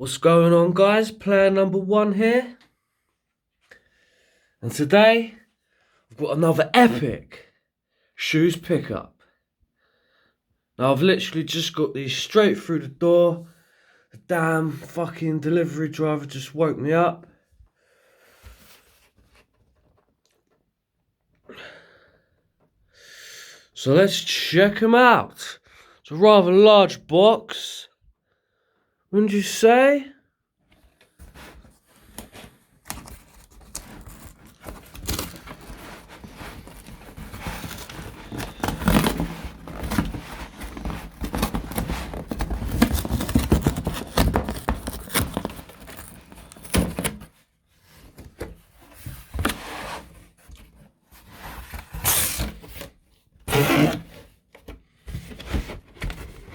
What's going on, guys? Player number one here. And today, I've got another epic shoes pickup. Now, I've literally just got these straight through the door. The damn fucking delivery driver just woke me up. So let's check them out. It's a rather large box. Wouldn't you say?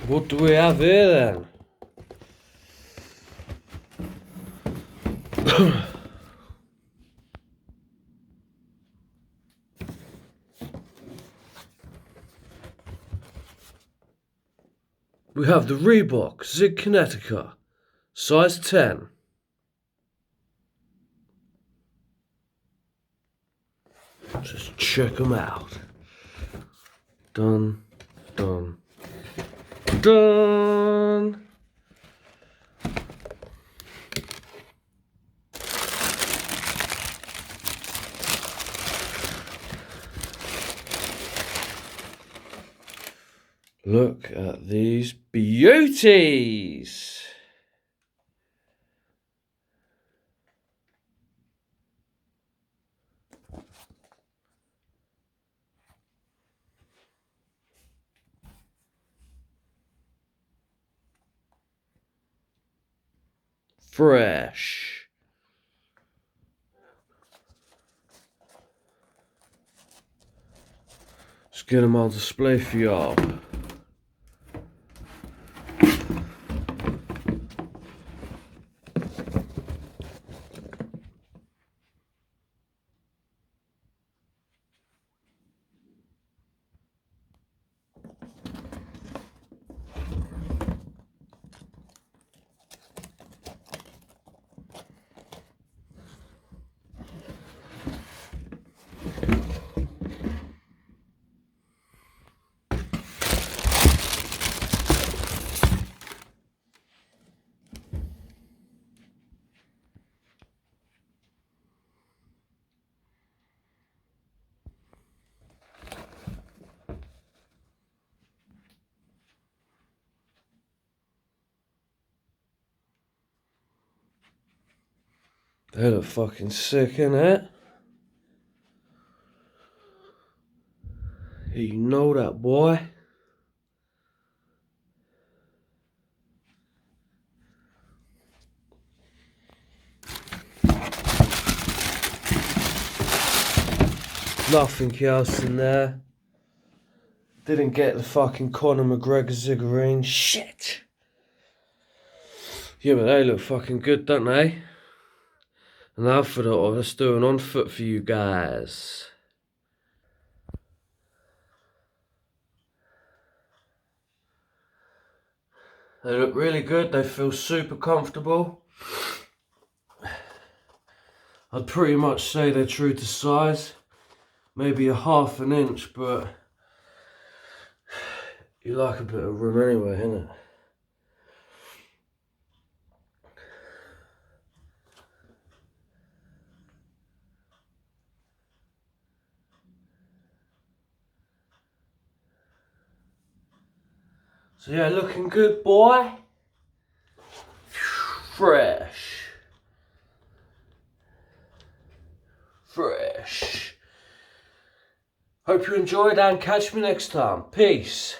What do we have here then? We have the Reebok Zig Kinetica, size 10. Just check them out. Dun, dun, dun. Look at these beauties. Fresh. Let's get them on display for y'all. They look fucking sick, innit? Yeah, you know that, boy. Nothing else in there. Didn't get the fucking Conor McGregor Ziggerine. Shit. Yeah, but they look fucking good, don't they? And now for the, let's do an on foot for you guys. They look really good. They feel super comfortable. I'd pretty much say they're true to size. Maybe a ½ an inch, but you like a bit of room anyway, innit? So yeah, looking good, boy. Fresh. Fresh. Hope you enjoyed and catch me next time. Peace.